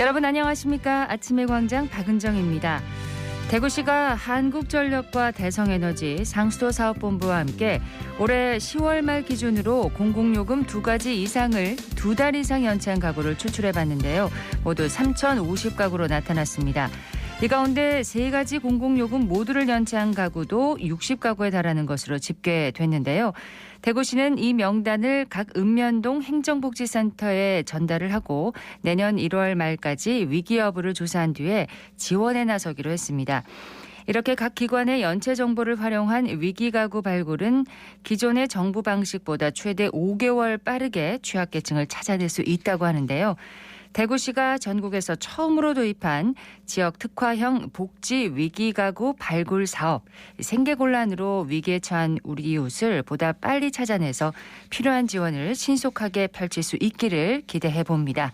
여러분 안녕하십니까? 아침의 광장 박은정입니다. 대구시가 한국전력과 대성에너지 상수도사업본부와 함께 올해 10월 말 기준으로 공공요금 2가지 이상을 2달 이상 연체한 가구를 추출해봤는데요. 모두 3,050가구로 나타났습니다. 이 가운데 3가지 공공요금 모두를 연체한 가구도 60가구에 달하는 것으로 집계됐는데요. 대구시는 이 명단을 각 읍면동 행정복지센터에 전달을 하고 내년 1월 말까지 위기 여부를 조사한 뒤에 지원에 나서기로 했습니다. 이렇게 각 기관의 연체 정보를 활용한 위기가구 발굴은 기존의 정부 방식보다 최대 5개월 빠르게 취약계층을 찾아낼 수 있다고 하는데요. 대구시가 전국에서 처음으로 도입한 지역 특화형 복지 위기가구 발굴 사업, 생계곤란으로 위기에 처한 우리 이웃을 보다 빨리 찾아내서 필요한 지원을 신속하게 펼칠 수 있기를 기대해 봅니다.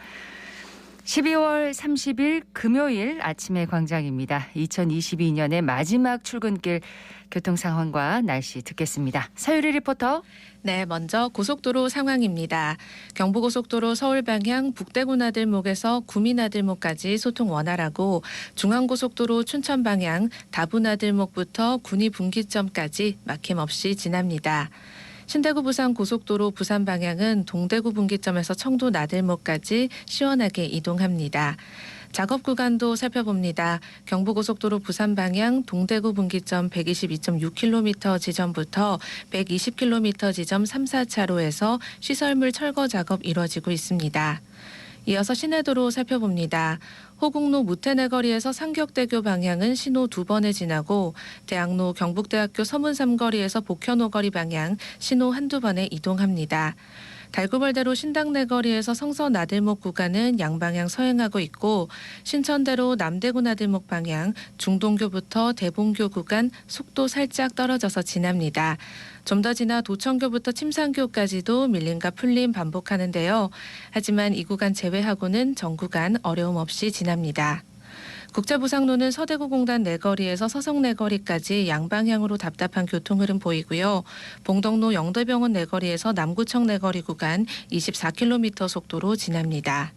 12월 30일 금요일 아침의 광장입니다. 2022년의 마지막 출근길 교통 상황과 날씨 듣겠습니다. 서유리 리포터. 네, 먼저 고속도로 상황입니다. 경부고속도로 서울 방향 북대구 나들목에서 구미 나들목까지 소통 원활하고 중앙고속도로 춘천 방향 다부 나들목부터 군위 분기점까지 막힘없이 지납니다. 신대구 부산 고속도로 부산 방향은 동대구 분기점에서 청도 나들목까지 시원하게 이동합니다. 작업 구간도 살펴봅니다. 경부고속도로 부산 방향 동대구 분기점 122.6km 지점부터 120km 지점 3, 4차로에서 시설물 철거 작업 이뤄지고 있습니다. 이어서 시내도로 살펴봅니다. 호국로 무태내거리에서 상격대교 방향은 신호 2번에 지나고 대학로 경북대학교 서문삼거리에서 복현오거리 방향 신호 1~2번에 이동합니다. 달구벌대로 신당내거리에서 성서 나들목 구간은 양방향 서행하고 있고 신천대로 남대구 나들목 방향 중동교부터 대봉교 구간 속도 살짝 떨어져서 지납니다. 좀 더 지나 도청교부터 침산교까지도 밀림과 풀림 반복하는데요. 하지만 이 구간 제외하고는 전 구간 어려움 없이 지납니다. 국제부상로는 서대구공단 내거리에서 서성내거리까지 양방향으로 답답한 교통흐름 보이고요. 봉덕로 영대병원 내거리에서 남구청 내거리 구간 24km 속도로 지납니다.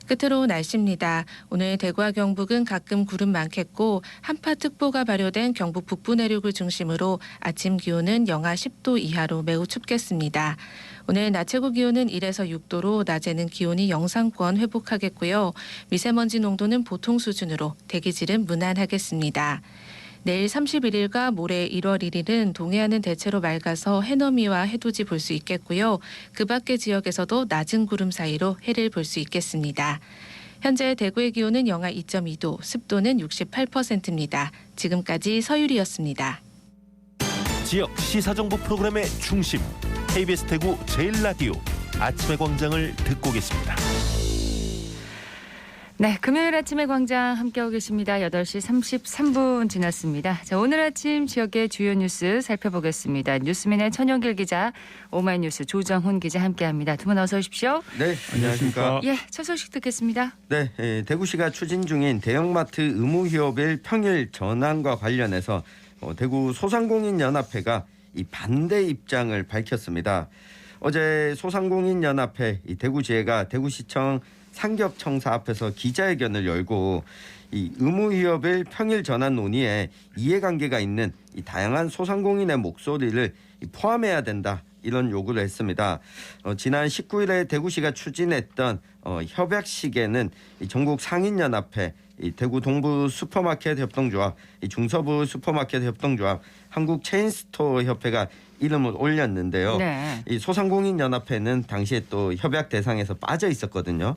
끝으로 날씨입니다. 오늘 대구와 경북은 가끔 구름 많겠고 한파특보가 발효된 경북 북부 내륙을 중심으로 아침 기온은 영하 10도 이하로 매우 춥겠습니다. 오늘 낮 최고 기온은 1에서 6도로 낮에는 기온이 영상권 회복하겠고요. 미세먼지 농도는 보통 수준으로 대기질은 무난하겠습니다. 내일 31일과 모레 1월 1일은 동해안은 대체로 맑아서 해넘이와 해돋이 볼 수 있겠고요. 그 밖의 지역에서도 낮은 구름 사이로 해를 볼 수 있겠습니다. 현재 대구의 기온은 영하 2.2도, 습도는 68%입니다. 지금까지 서유리였습니다. 지역 시사정보 프로그램의 중심, KBS 대구 제일라디오 아침의 광장을 듣고 계십니다. 네, 금요일 아침의 광장 함께하고 계십니다. 8시 33분 지났습니다. 자, 오늘 아침 지역의 주요 뉴스 살펴보겠습니다. 뉴스민의 천영길 기자, 오마이뉴스 조정훈 기자 함께합니다. 두 분 어서 오십시오. 네, 안녕하십니까. 예, 첫 소식 듣겠습니다. 네, 대구시가 추진 중인 대형마트 의무휴업일 평일 전환과 관련해서 대구 소상공인연합회가 이 반대 입장을 밝혔습니다. 어제 소상공인연합회 대구지회가 대구시청 상격청사 앞에서 기자회견을 열고 이 의무휴업일 평일 전환 논의에 이해관계가 있는 이 다양한 소상공인의 목소리를 포함해야 된다, 이런 요구를 했습니다. 지난 19일에 대구시가 추진했던 협약식에는 이 전국 상인연합회, 이 대구 동부 슈퍼마켓 협동조합, 이 중서부 슈퍼마켓 협동조합, 한국 체인스토어 협회가 이름을 올렸는데요. 네. 이 소상공인연합회는 당시에 또 협약 대상에서 빠져 있었거든요.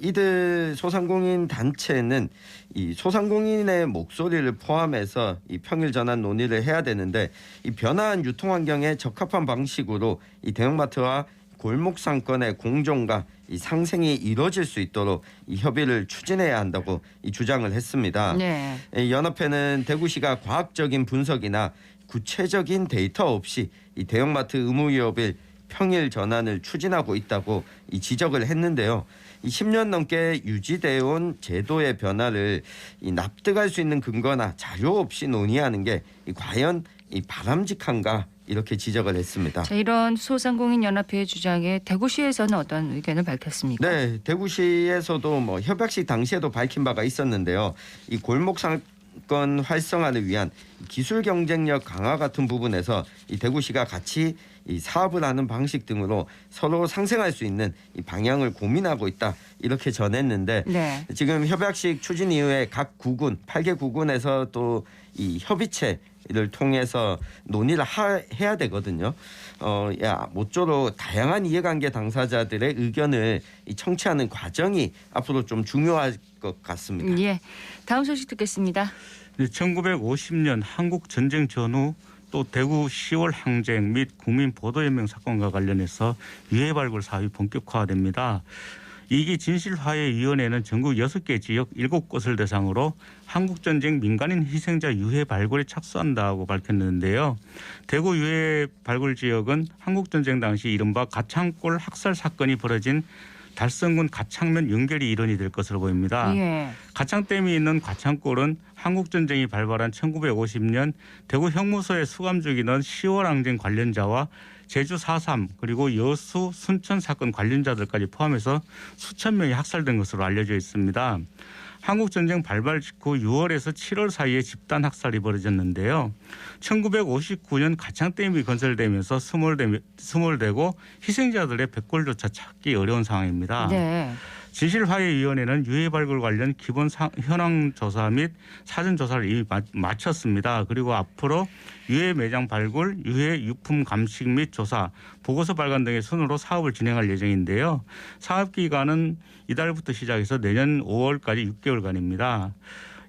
이들 소상공인 단체는 이 소상공인의 목소리를 포함해서 이 평일 전환 논의를 해야 되는데 이 변화한 유통 환경에 적합한 방식으로 이 대형마트와 골목 상권의 공존과 이 상생이 이루어질 수 있도록 이 협의를 추진해야 한다고 이 주장을 했습니다. 네. 이 연합회는 대구시가 과학적인 분석이나 구체적인 데이터 없이 이 대형마트 의무휴업일 평일 전환을 추진하고 있다고 이 지적을 했는데요. 이 10년 넘게 유지되어 온 제도의 변화를 이 납득할 수 있는 근거나 자료 없이 논의하는 게 과연 이 바람직한가 이렇게 지적을 했습니다. 자, 이런 소상공인 연합회의 주장에 대구시에서는 어떤 의견을 밝혔습니까? 네, 대구시에서도 뭐 협약식 당시에도 밝힌 바가 있었는데요. 이 골목 상권 활성화를 위한 기술 경쟁력 강화 같은 부분에서 이 대구시가 같이 이 사업을 하는 방식 등으로 서로 상생할 수 있는 이 방향을 고민하고 있다 이렇게 전했는데 네. 지금 협약식 추진 이후에 각 구군 8개 구군에서 또 이 협의체를 통해서 논의를 해야 되거든요. 모쪼록 다양한 이해관계 당사자들의 의견을 이 청취하는 과정이 앞으로 좀 중요할 것 같습니다. 예. 다음 소식 듣겠습니다. 1950년 한국 전쟁 전후 또 대구 10월 항쟁 및 국민 보도연맹 사건과 관련해서 유해 발굴 사업이 본격화됩니다. 2기 진실화해위원회는 전국 6개 지역 7곳을 대상으로 한국전쟁 민간인 희생자 유해 발굴에 착수한다고 밝혔는데요. 대구 유해 발굴 지역은 한국전쟁 당시 이른바 가창골 학살 사건이 벌어진 달성군 가창면 연결이 일원이 될 것으로 보입니다. 예. 가창댐이 있는 가창골은 한국전쟁이 발발한 1950년 대구 형무소에 수감 중이던 10월 항쟁 관련자와 제주 4.3 그리고 여수 순천 사건 관련자들까지 포함해서 수천 명이 학살된 것으로 알려져 있습니다. 한국전쟁 발발 직후 6월에서 7월 사이에 집단 학살이 벌어졌는데요. 1959년 가창댐이 건설되면서 스몰되고 희생자들의 백골조차 찾기 어려운 상황입니다. 네. 진실화해위원회는 유해 발굴 관련 기본 현황 조사 및 사전 조사를 이미 마쳤습니다. 그리고 앞으로 유해 매장 발굴, 유해 유품 감식 및 조사, 보고서 발간 등의 순으로 사업을 진행할 예정인데요. 사업 기간은 이달부터 시작해서 내년 5월까지 6개월간입니다.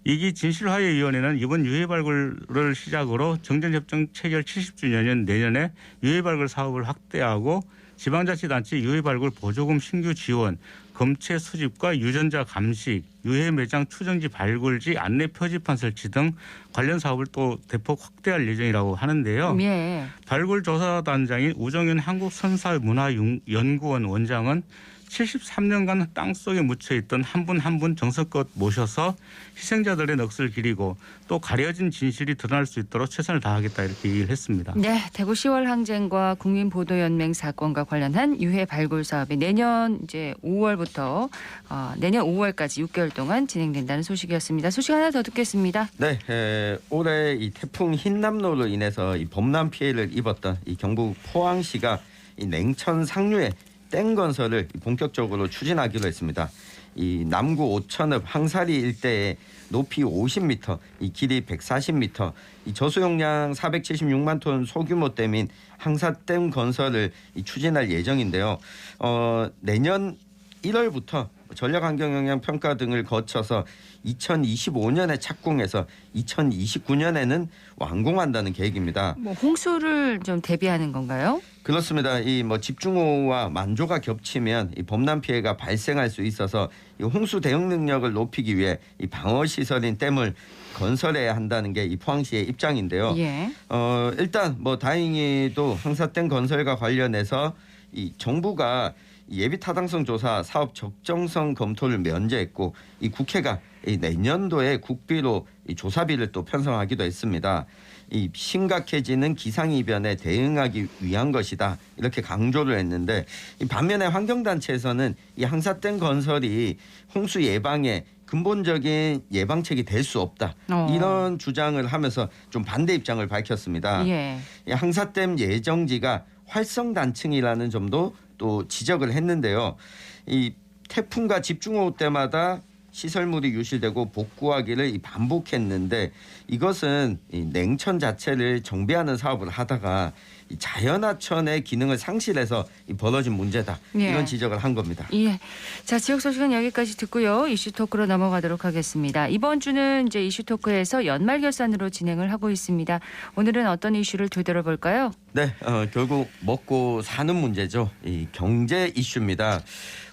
2기 진실화해위원회는 이번 유해 발굴을 시작으로 정전협정 체결 70주년인 내년에 유해 발굴 사업을 확대하고 지방자치단체 유해 발굴 보조금 신규 지원, 검체 수집과 유전자 감식, 유해 매장 추정지 발굴지 안내 표지판 설치 등 관련 사업을 또 대폭 확대할 예정이라고 하는데요. 예. 발굴조사단장인 우정윤 한국선사문화연구원 원장은 73년간 땅속에 묻혀있던 한 분 한 분 정성껏 모셔서 희생자들의 넋을 기리고 또 가려진 진실이 드러날 수 있도록 최선을 다하겠다 이렇게 얘기를 했습니다. 네, 대구 10월 항쟁과 국민보도연맹 사건과 관련한 유해 발굴 사업이 내년 이제 5월부터 내년 5월까지 6개월 동안 진행된다는 소식이었습니다. 소식 하나 더 듣겠습니다. 네, 올해 이 태풍 흰남노로 인해서 이 범람 피해를 입었던 이 경북 포항시가 이 냉천 상류에 댐 건설을 본격적으로 추진하기로 했습니다. 이 남구 오천읍 항사리 일대에 높이 50m, 이 길이 140m, 이 저수용량 476만 톤 소규모 댐인 항사댐 건설을 추진할 예정인데요. 내년 1월부터 전력환경영향 평가 등을 거쳐서 2025년에 착공해서 2029년에는 완공한다는 계획입니다. 뭐 홍수를 좀 대비하는 건가요? 그렇습니다. 이 집중호우와 만조가 겹치면 이 범람 피해가 발생할 수 있어서 이 홍수 대응 능력을 높이기 위해 이 방어 시설인 댐을 건설해야 한다는 게 이 포항시의 입장인데요. 예. 일단 다행히도 항사댐 건설과 관련해서 이 정부가 예비 타당성 조사 사업 적정성 검토를 면제했고 이 국회가 이 내년도에 국비로 이 조사비를 또 편성하기도 했습니다. 이 심각해지는 기상이변에 대응하기 위한 것이다 이렇게 강조를 했는데 이 반면에 환경단체에서는 이 항사댐 건설이 홍수 예방에 근본적인 예방책이 될 수 없다 이런 주장을 하면서 좀 반대 입장을 밝혔습니다. 예. 이 항사댐 예정지가 활성단층이라는 점도 또 지적을 했는데요. 이 태풍과 집중호우 때마다 시설물이 유실되고 복구하기를 반복했는데 이것은 이 냉천 자체를 정비하는 사업을 하다가 이 자연하천의 기능을 상실해서 벌어진 문제다. 예. 이런 지적을 한 겁니다. 예. 자, 지역 소식은 여기까지 듣고요. 이슈 토크로 넘어가도록 하겠습니다. 이번 주는 이제 이슈 토크에서 연말 결산으로 진행을 하고 있습니다. 오늘은 어떤 이슈를 되돌아볼까요? 네, 결국 먹고 사는 문제죠. 이 경제 이슈입니다.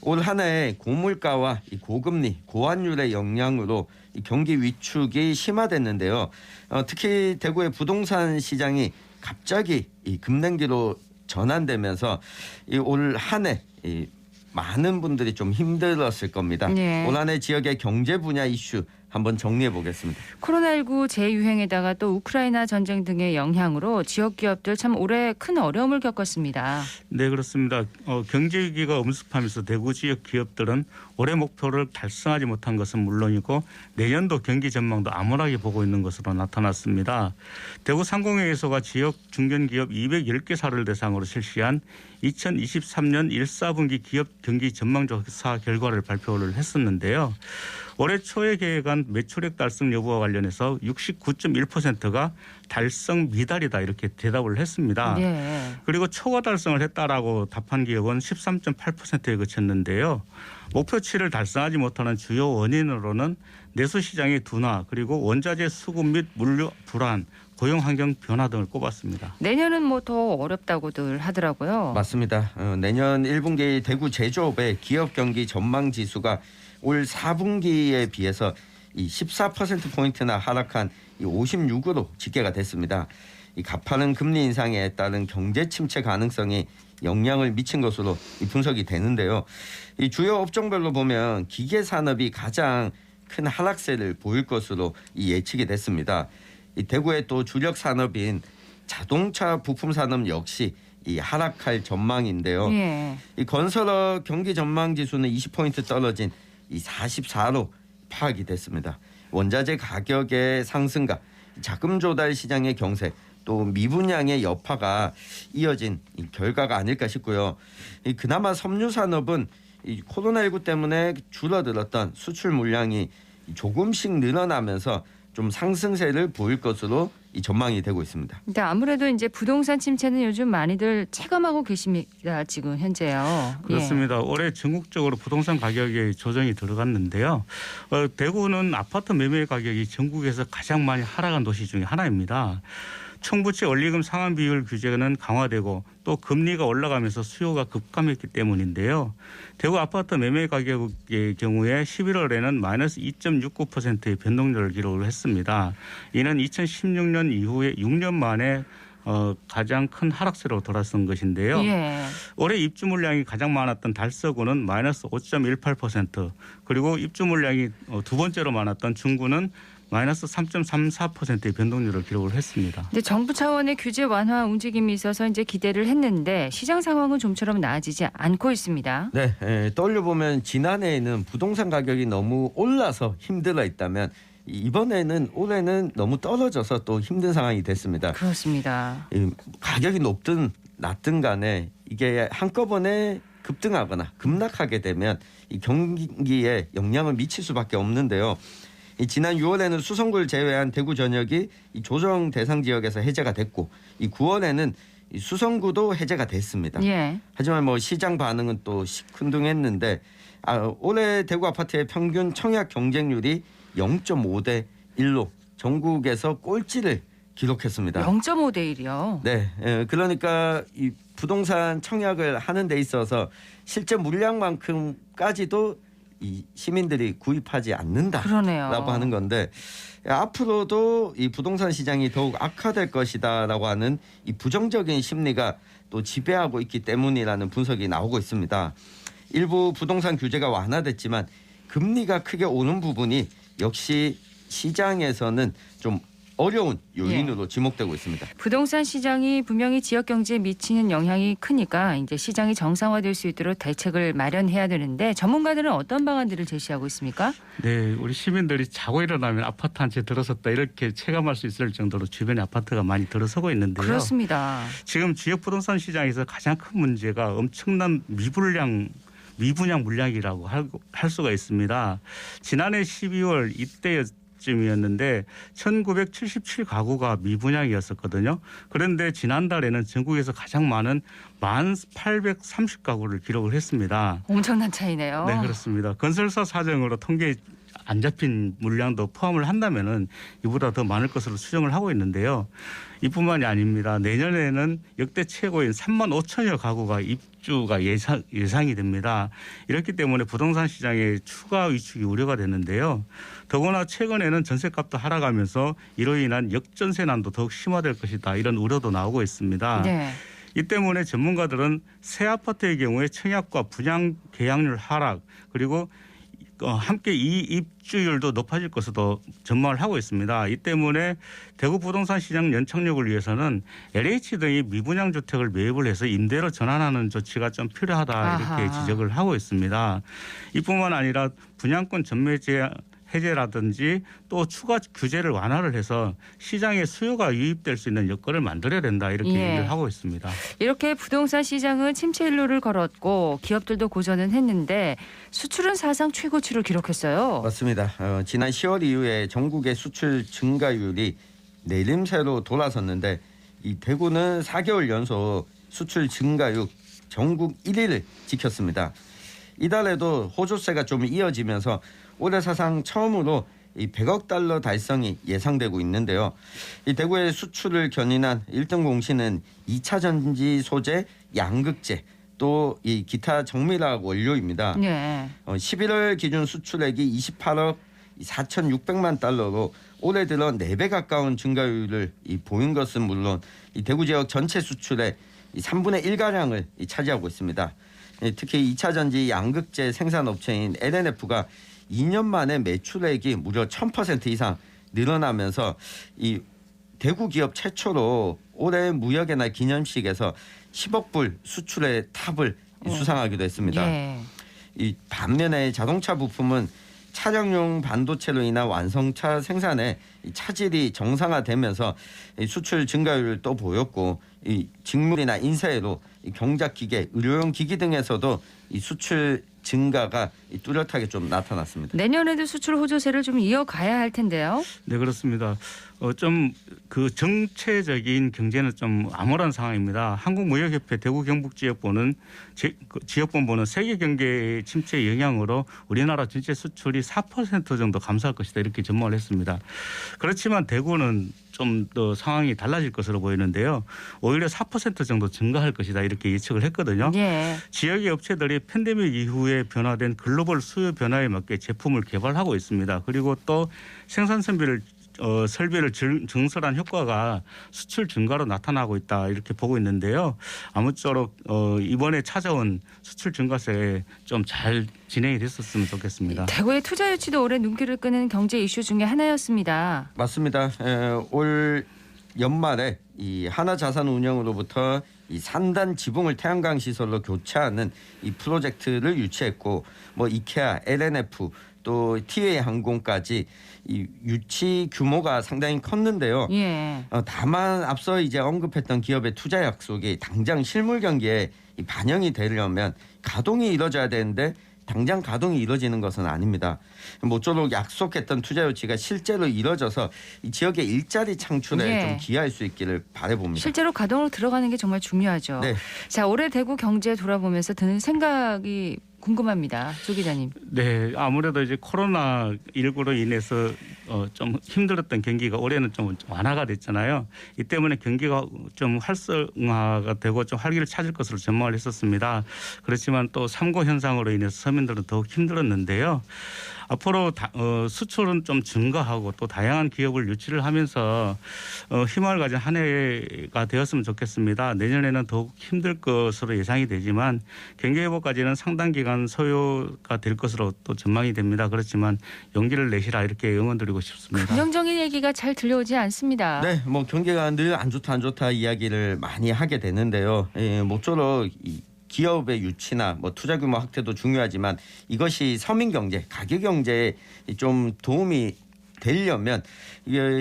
올 한 해 고물가와 이 고금리, 고환율의 영향으로 이 경기 위축이 심화됐는데요. 특히 대구의 부동산 시장이 갑자기 이 급냉기로 전환되면서 올 한 해 많은 분들이 좀 힘들었을 겁니다. 네. 올 한 해 지역의 경제 분야 이슈 한번 정리해 보겠습니다. 코로나19 재유행에다가 또 우크라이나 전쟁 등의 영향으로 지역 기업들 참 올해 큰 어려움을 겪었습니다. 네, 그렇습니다. 경제 위기가 엄습하면서 대구 지역 기업들은 올해 목표를 달성하지 못한 것은 물론이고 내년도 경기 전망도 암울하게 보고 있는 것으로 나타났습니다. 대구 상공회의소가 지역 중견기업 210개사를 대상으로 실시한 2023년 1사분기 기업 경기 전망조사 결과를 발표를 했었는데요. 올해 초에 계획한 매출액 달성 여부와 관련해서 69.1%가 달성 미달이다 이렇게 대답을 했습니다. 네. 그리고 초과 달성을 했다라고 답한 기업은 13.8%에 그쳤는데요. 목표치를 달성하지 못하는 주요 원인으로는 내수시장의 둔화 그리고 원자재 수급 및 물류 불안, 고용환경 변화 등을 꼽았습니다. 내년은 뭐 더 어렵다고들 하더라고요. 맞습니다. 내년 1분기 대구 제조업의 기업 경기 전망 지수가 올 4분기에 비해서 이 14%포인트나 하락한 이 56으로 집계가 됐습니다. 이 가파른 금리 인상에 따른 경제 침체 가능성이 영향을 미친 것으로 분석이 되는데요. 이 주요 업종별로 보면 기계 산업이 가장 큰 하락세를 보일 것으로 예측이 됐습니다. 이 대구의 또 주력 산업인 자동차 부품 산업 역시 이 하락할 전망인데요. 예. 이 건설업 경기 전망 지수는 20포인트 떨어진 이 44로 파악이 됐습니다. 원자재 가격의 상승과 자금 조달 시장의 경색 또 미분양의 여파가 이어진 이 결과가 아닐까 싶고요. 그나마 섬유 산업은 이 코로나19 때문에 줄어들었던 수출 물량이 조금씩 늘어나면서 좀 상승세를 보일 것으로 이 전망이 되고 있습니다. 근데 아무래도 이제 부동산 침체는 요즘 많이들 체감하고 계십니다. 지금 현재요. 그렇습니다. 올해 전국적으로 부동산 가격에 조정이 들어갔는데요. 대구는 아파트 매매 가격이 전국에서 가장 많이 하락한 도시 중에 하나입니다. 총부채 원리금 상환 비율 규제는 강화되고 또 금리가 올라가면서 수요가 급감했기 때문인데요. 대구 아파트 매매 가격의 경우에 11월에는 마이너스 2.69%의 변동률을 기록을 했습니다. 이는 2016년 이후에 6년 만에 가장 큰 하락세로 돌아선 것인데요. 예. 올해 입주 물량이 가장 많았던 달서구는 마이너스 5.18% 그리고 입주 물량이 두 번째로 많았던 중구는 마이너스 3.34%의 변동률을 기록을 했습니다. 근데 정부 차원의 규제 완화 움직임이 있어서 이제 기대를 했는데 시장 상황은 좀처럼 나아지지 않고 있습니다. 네, 떠올려 보면 지난해에는 부동산 가격이 너무 올라서 힘들어 있다면 이번에는 올해는 너무 떨어져서 또 힘든 상황이 됐습니다. 그렇습니다. 가격이 높든 낮든 간에 이게 한꺼번에 급등하거나 급락하게 되면 이 경기에 영향을 미칠 수밖에 없는데요. 지난 6월에는 수성구를 제외한 대구 전역이 이 조정 대상 지역에서 해제가 됐고 이 9월에는 이 수성구도 해제가 됐습니다. 예. 하지만 뭐 시장 반응은 또 시큰둥했는데 올해 대구 아파트의 평균 청약 경쟁률이 0.5대 1로 전국에서 꼴찌를 기록했습니다. 0.5대 1이요. 네, 그러니까 이 부동산 청약을 하는 데 있어서 실제 물량만큼까지도 이 시민들이 구입하지 않는다라고 그러네요. 하는 건데 앞으로도 이 부동산 시장이 더욱 악화될 것이다라고 하는 이 부정적인 심리가 또 지배하고 있기 때문이라는 분석이 나오고 있습니다. 일부 부동산 규제가 완화됐지만 금리가 크게 오른 부분이 역시 시장에서는 좀 어려운 요인으로 지목되고 있습니다. 부동산 시장이 분명히 지역 경제에 미치는 영향이 크니까 이제 시장이 정상화될 수 있도록 대책을 마련해야 되는데 전문가들은 어떤 방안들을 제시하고 있습니까? 네, 우리 시민들이 자고 일어나면 아파트 한 채 들어섰다 이렇게 체감할 수 있을 정도로 주변에 아파트가 많이 들어서고 있는데요. 그렇습니다. 지금 지역 부동산 시장에서 가장 큰 문제가 엄청난 미분양 물량이라고 할 수가 있습니다. 지난해 12월 이때쯤이었는데 1977가구가 미분양이었었거든요. 그런데 지난달에는 전국에서 가장 많은 1830가구를 기록을 했습니다. 엄청난 차이네요. 네, 그렇습니다. 건설사 사정으로 통계에 안 잡힌 물량도 포함을 한다면은 이보다 더 많을 것으로 추정을 하고 있는데요. 이뿐만이 아닙니다. 내년에는 역대 최고인 3만 5천여 가구가 입주가 예상이 됩니다. 이렇기 때문에 부동산 시장의 추가 위축이 우려가 되는데요. 더구나 최근에는 전셋값도 하락하면서 이로 인한 역전세난도 더욱 심화될 것이다. 이런 우려도 나오고 있습니다. 네. 이 때문에 전문가들은 새 아파트의 경우에 청약과 분양 계약률 하락 그리고 함께 이 입주율도 높아질 것으로 전망을 하고 있습니다. 이 때문에 대구 부동산 시장 연착륙을 위해서는 LH 등이 미분양 주택을 매입을 해서 임대로 전환하는 조치가 좀 필요하다 이렇게 아하. 지적을 하고 있습니다. 이뿐만 아니라 분양권 전매제 해제라든지 또 추가 규제를 완화를 해서 시장에 수요가 유입될 수 있는 여건을 만들어야 된다 이렇게 예. 얘기를 하고 있습니다. 이렇게 부동산 시장은 침체 일로를 걸었고 기업들도 고전은 했는데 수출은 사상 최고치를 기록했어요. 맞습니다. 지난 10월 이후에 전국의 수출 증가율이 내림세로 돌아섰는데 이 대구는 4개월 연속 수출 증가율 전국 1위를 지켰습니다. 이달에도 호조세가 좀 이어지면서 올해 사상 처음으로 이 100억 달러 달성이 예상되고 있는데요. 이 대구의 수출을 견인한 1등 공신은 2차 전지 소재, 양극재 또 이 기타 정밀화학 원료입니다. 네. 11월 기준 수출액이 28억 4,600만 달러로 올해 들어 4배 가까운 증가율을 보인 것은 물론 이 대구 지역 전체 수출의 3분의 1가량을 차지하고 있습니다. 특히 2차 전지 양극재 생산업체인 LNF가 2년 만에 매출액이 무려 1000% 이상 늘어나면서 이 대구 기업 최초로 올해 무역의 날 기념식에서 10억 불 수출의 탑을 수상하기도 했습니다. 예. 이 반면에 자동차 부품은 차량용 반도체로 인한 완성차 생산에 차질이 정상화되면서 수출 증가율을 또 보였고 이 직물이나 인쇄로 경작기계, 의료용 기기 등에서도 이 수출 증가가 뚜렷하게 좀 나타났습니다. 내년에도 수출 호조세를 좀 이어가야 할 텐데요. 네, 그렇습니다. 좀 그 정체적인 경제는 좀 암울한 상황입니다. 한국무역협회 대구 경북지역본부는 지역본부는 세계 경제 침체 영향으로 우리나라 전체 수출이 4% 정도 감소할 것이다 이렇게 전망을 했습니다. 그렇지만 대구는 좀 더 상황이 달라질 것으로 보이는데요. 오히려 4% 정도 증가할 것이다 이렇게 예측을 했거든요. 예. 지역의 업체들이 팬데믹 이후에 변화된 글로벌 수요 변화에 맞게 제품을 개발하고 있습니다. 그리고 또 생산 설비를 증설한 효과가 수출 증가로 나타나고 있다 이렇게 보고 있는데요. 아무쪼록 이번에 찾아온 수출 증가세에 좀 잘 진행이 됐었으면 좋겠습니다. 대구의 투자 유치도 올해 눈길을 끄는 경제 이슈 중에 하나였습니다. 맞습니다. 올 연말에 이 하나자산운영으로부터 이 산단 지붕을 태양광 시설로 교체하는 이 프로젝트를 유치했고 뭐 이케아, LNF 또 티웨이 항공까지 이 유치 규모가 상당히 컸는데요. 예. 다만 앞서 이제 언급했던 기업의 투자 약속이 당장 실물 경기에 반영이 되려면 가동이 이뤄져야 되는데 당장 가동이 이뤄지는 것은 아닙니다. 모쪼록 약속했던 투자 유치가 실제로 이뤄져서 이 지역의 일자리 창출에 예. 좀 기여할 수 있기를 바라봅니다. 실제로 가동으로 들어가는 게 정말 중요하죠. 네. 자, 올해 대구 경제 돌아보면서 드는 생각이 궁금합니다. 조 기자님. 네, 아무래도 이제 코로나19로 인해서 좀 힘들었던 경기가 올해는 좀 완화가 됐잖아요. 이 때문에 경기가 좀 활성화가 되고 좀 활기를 찾을 것으로 전망을 했었습니다. 그렇지만 또 삼고 현상으로 인해서 서민들은 더욱 힘들었는데요. 앞으로 수출은 좀 증가하고 또 다양한 기업을 유치를 하면서 희망을 가진 한 해가 되었으면 좋겠습니다. 내년에는 더욱 힘들 것으로 예상이 되지만 경기 회복까지는 상당 기간 소요가 될 것으로 또 전망이 됩니다. 그렇지만 용기를 내시라 이렇게 응원드리고 싶습니다. 긍정적인 얘기가 잘 들려오지 않습니다. 네, 뭐 경기가 늘 안 좋다 이야기를 많이 하게 되는데요. 모쪼록 기업의 유치나 뭐 투자 규모 확대도 중요하지만 이것이 서민 경제, 가계 경제에 좀 도움이 되려면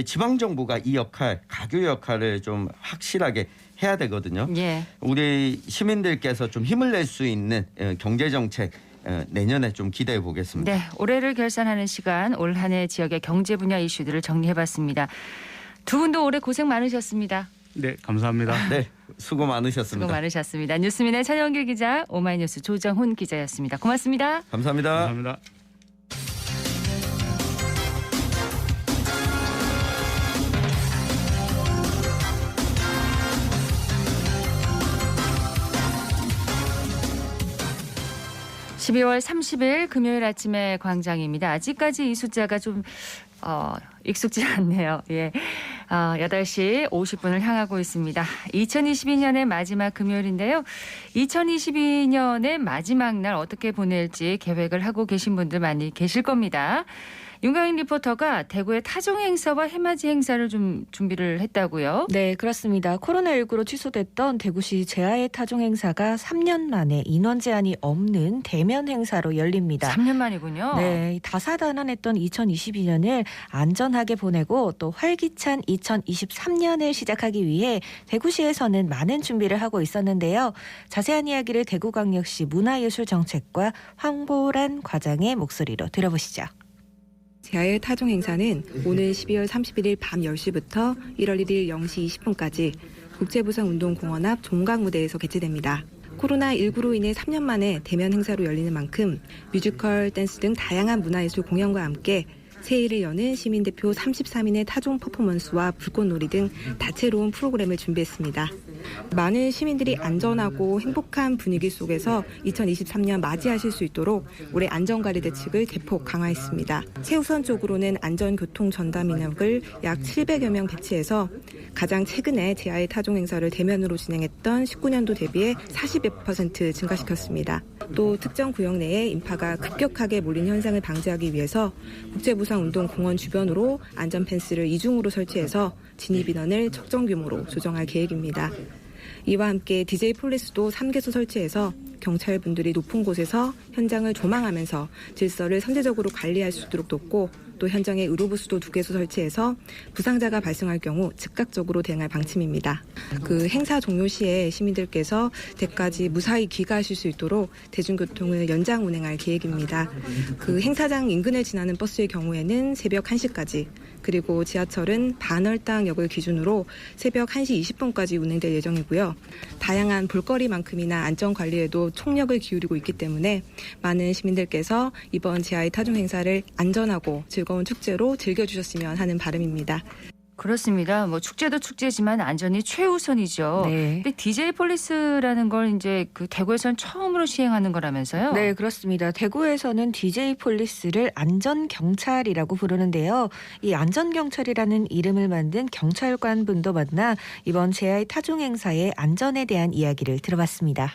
지방 정부가 이 역할, 가교 역할을 좀 확실하게 해야 되거든요. 예. 우리 시민들께서 좀 힘을 낼 수 있는 경제 정책 내년에 좀 기대해 보겠습니다. 네, 올해를 결산하는 시간 올 한 해 지역의 경제 분야 이슈들을 정리해봤습니다. 두 분도 올해 고생 많으셨습니다. 네, 감사합니다. 네, 수고 많으셨습니다. 수고 많으셨습니다. 뉴스민의 차영길 기자, 오마이뉴스 조정훈 기자였습니다. 고맙습니다. 감사합니다. 감사합니다. (12월 30일) 금요일 아침의 광장입니다. 아직까지 이 숫자가 좀 익숙지 않네요. 예. 8시 50분을 향하고 있습니다. 2022년의 마지막 금요일인데요. 2022년의 마지막 날 어떻게 보낼지 계획을 하고 계신 분들 많이 계실 겁니다. 윤가인 리포터가 대구의 타종 행사와 해맞이 행사를 좀 준비를 했다고요? 네, 그렇습니다. 코로나19로 취소됐던 대구시 제아의 타종 행사가 3년 만에 인원 제한이 없는 대면 행사로 열립니다. 3년 만이군요. 네, 다사다난했던 2022년을 안전하게 보내고 또 활기찬 2023년을 시작하기 위해 대구시에서는 많은 준비를 하고 있었는데요. 자세한 이야기를 대구광역시 문화예술정책과 황보란 과장의 목소리로 들어보시죠. 제아의 타종 행사는 오늘 12월 31일 밤 10시부터 1월 1일 0시 20분까지 국제부산운동공원 앞 종각무대에서 개최됩니다. 코로나19로 인해 3년 만에 대면 행사로 열리는 만큼 뮤지컬, 댄스 등 다양한 문화예술 공연과 함께 새해를 여는 시민대표 33인의 타종 퍼포먼스와 불꽃놀이 등 다채로운 프로그램을 준비했습니다. 많은 시민들이 안전하고 행복한 분위기 속에서 2023년 맞이하실 수 있도록 올해 안전관리 대책을 대폭 강화했습니다. 최우선적으로는 안전교통 전담 인력을 약 700여 명 배치해서 가장 최근에 제아의 타종 행사를 대면으로 진행했던 19년도 대비해 40% 증가시켰습니다. 또 특정 구역 내에 인파가 급격하게 몰린 현상을 방지하기 위해서 국제부산운동공원 주변으로 안전 펜스를 이중으로 설치해서 진입 인원을 적정 규모로 조정할 계획입니다. 이와 함께 DJ 폴리스도 3개소 설치해서 경찰분들이 높은 곳에서 현장을 조망하면서 질서를 선제적으로 관리할 수 있도록 돕고 또 현장에 의료부스도 2개소 설치해서 부상자가 발생할 경우 즉각적으로 대응할 방침입니다. 그 행사 종료 시에 시민들께서 댁까지 무사히 귀가하실 수 있도록 대중교통을 연장 운행할 계획입니다. 그 행사장 인근을 지나는 버스의 경우에는 새벽 1시까지 그리고 지하철은 반월당역을 기준으로 새벽 1시 20분까지 운행될 예정이고요. 다양한 볼거리만큼이나 안전관리에도 총력을 기울이고 있기 때문에 많은 시민들께서 이번 제아의 타종 행사를 안전하고 즐거운 축제로 즐겨주셨으면 하는 바람입니다. 그렇습니다. 뭐 축제도 축제지만 안전이 최우선이죠. 네. 근데 DJ 폴리스라는 걸 이제 그 대구에서는 처음으로 시행하는 거라면서요? 네, 그렇습니다. 대구에서는 DJ 폴리스를 안전경찰이라고 부르는데요. 이 안전경찰이라는 이름을 만든 경찰관 분도 만나 이번 제아의 타종 행사의 안전에 대한 이야기를 들어봤습니다.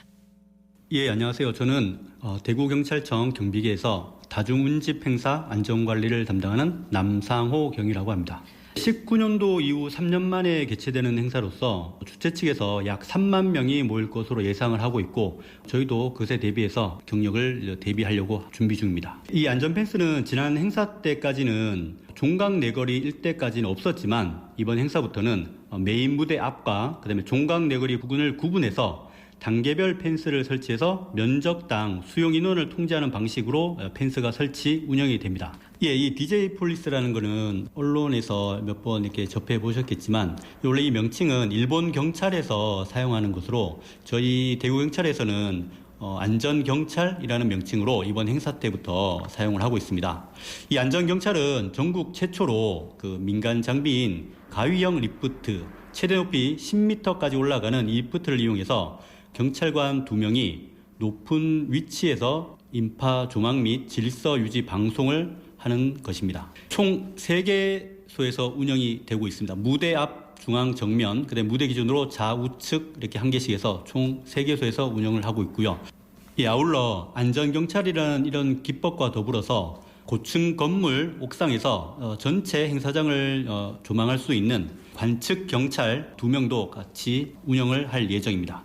예, 안녕하세요. 저는 대구경찰청 경비계에서 다중운집 행사 안전관리를 담당하는 남상호 경이라고 합니다. 19년도 이후 3년 만에 개최되는 행사로서 주최 측에서 약 3만 명이 모일 것으로 예상을 하고 있고 저희도 그것에 대비해서 경력을 대비하려고 준비 중입니다. 이 안전펜스는 지난 행사 때까지는 종각 내거리 일대까지는 없었지만 이번 행사부터는 메인 무대 앞과 그다음에 종각 내거리 부근을 구분해서 단계별 펜스를 설치해서 면적당 수용 인원을 통제하는 방식으로 펜스가 설치 운영이 됩니다. 예, 이 DJ 폴리스라는 거는 언론에서 몇 번 이렇게 접해 보셨겠지만 원래 이 명칭은 일본 경찰에서 사용하는 것으로 저희 대구 경찰에서는 안전경찰이라는 명칭으로 이번 행사 때부터 사용을 하고 있습니다. 이 안전경찰은 전국 최초로 그 민간 장비인 가위형 리프트 최대 높이 10m까지 올라가는 이 리프트를 이용해서 경찰관 2명이 높은 위치에서 인파 조망 및 질서 유지 방송을 하는 것입니다. 총 3개소에서 운영이 되고 있습니다. 무대 앞, 중앙, 정면, 그다음에 무대 기준으로 좌우측 이렇게 1개씩 해서 총 3개소에서 운영을 하고 있고요. 아울러 안전경찰이라는 이런 기법과 더불어서 고층 건물 옥상에서 전체 행사장을 조망할 수 있는 관측 경찰 2명도 같이 운영을 할 예정입니다.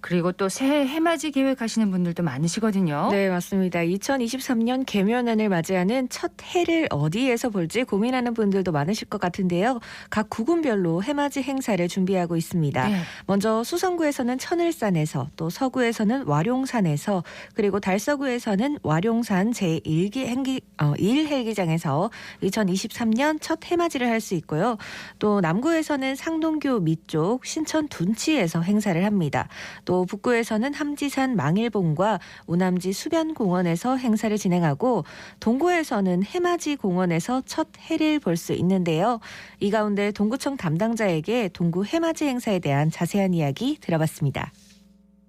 그리고 또 새해 해맞이 계획하시는 분들도 많으시거든요. 네, 맞습니다. 2023년 개묘년을 맞이하는 첫 해를 어디에서 볼지 고민하는 분들도 많으실 것 같은데요. 각 구군별로 해맞이 행사를 준비하고 있습니다. 네. 먼저 수성구에서는 천을산에서 또 서구에서는 와룡산에서 그리고 달서구에서는 와룡산 제1헬기장에서 2023년 첫 해맞이를 할 수 있고요. 또 남구에서는 상동교 밑쪽 신천 둔치에서 행사를 합니다. 또 북구에서는 함지산 망일봉과 우남지 수변공원에서 행사를 진행하고 동구에서는 해맞이 공원에서 첫 해를 볼 수 있는데요. 이 가운데 동구청 담당자에게 동구 해맞이 행사에 대한 자세한 이야기 들어봤습니다.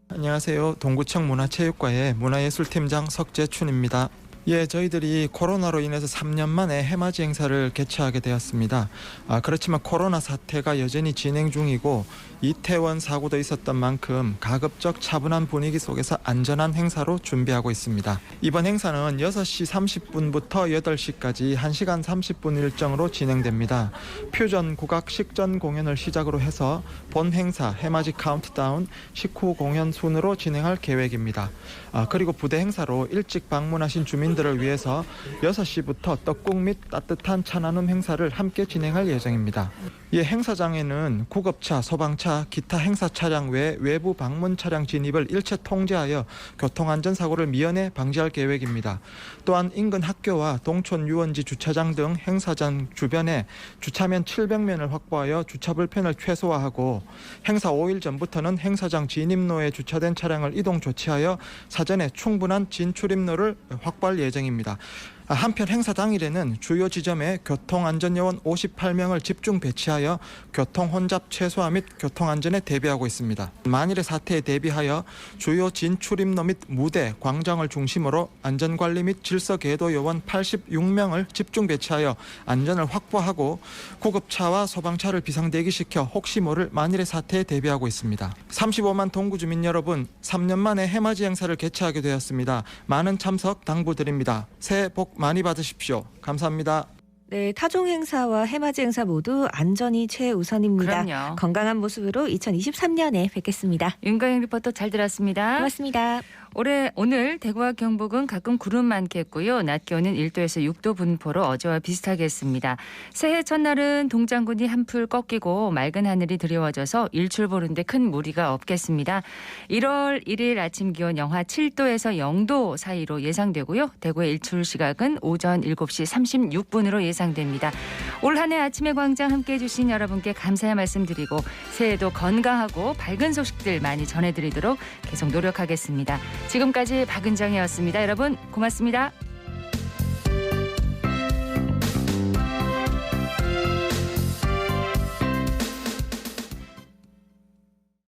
안녕하세요. 동구청 문화체육과의 문화예술팀장 석재춘입니다. 예, 저희들이 코로나로 인해서 3년 만에 해맞이 행사를 개최하게 되었습니다. 그렇지만 코로나 사태가 여전히 진행 중이고 이태원 사고도 있었던 만큼 가급적 차분한 분위기 속에서 안전한 행사로 준비하고 있습니다. 이번 행사는 6시 30분부터 8시까지 1시간 30분 일정으로 진행됩니다. 퓨전 국악 식전 공연을 시작으로 해서 본 행사 해맞이 카운트다운 식후 공연 순으로 진행할 계획입니다. 그리고 부대 행사로 일찍 방문하신 주민들을 위해서 6시부터 떡국 및 따뜻한 차 나눔 행사를 함께 진행할 예정입니다. 이 행사장에는 구급차, 소방차, 기타 행사 차량 외 외부 방문 차량 진입을 일체 통제하여 교통안전사고를 미연에 방지할 계획입니다. 또한 인근 학교와 동촌 유원지 주차장 등 행사장 주변에 주차면 700면을 확보하여 주차 불편을 최소화하고 행사 5일 전부터는 행사장 진입로에 주차된 차량을 이동 조치하여 사전에 충분한 진출입로를 확보할 예정입니다. 한편 행사 당일에는 주요 지점에 교통안전요원 58명을 집중 배치하여 교통혼잡 최소화 및 교통안전에 대비하고 있습니다. 만일의 사태에 대비하여 주요 진출입로 및 무대, 광장을 중심으로 안전관리 및 질서계도 요원 86명을 집중 배치하여 안전을 확보하고 구급차와 소방차를 비상대기시켜 혹시 모를 만일의 사태에 대비하고 있습니다. 35만 동구주민 여러분, 3년 만에 해맞이 행사를 개최하게 되었습니다. 많은 참석 당부드립니다. 새해 복 많이 받으십시오. 감사합니다. 네, 타종 행사와 해맞이 행사 모두 안전이 최우선입니다. 그럼요. 건강한 모습으로 2023년에 뵙겠습니다. 윤가영 리포터 잘 들었습니다. 고맙습니다. 오늘 대구와 경북은 가끔 구름 많겠고요. 낮 기온은 1도에서 6도 분포로 어제와 비슷하겠습니다. 새해 첫날은 동장군이 한풀 꺾이고 맑은 하늘이 드리워져서 일출 보는데 큰 무리가 없겠습니다. 1월 1일 아침 기온 영하 7도에서 0도 사이로 예상되고요. 대구의 일출 시각은 오전 7시 36분으로 예상됩니다. 올 한 해 아침의 광장 함께해 주신 여러분께 감사의 말씀드리고 새해도 건강하고 밝은 소식들 많이 전해드리도록 계속 노력하겠습니다. 지금까지 박은정이었습니다. 여러분 고맙습니다.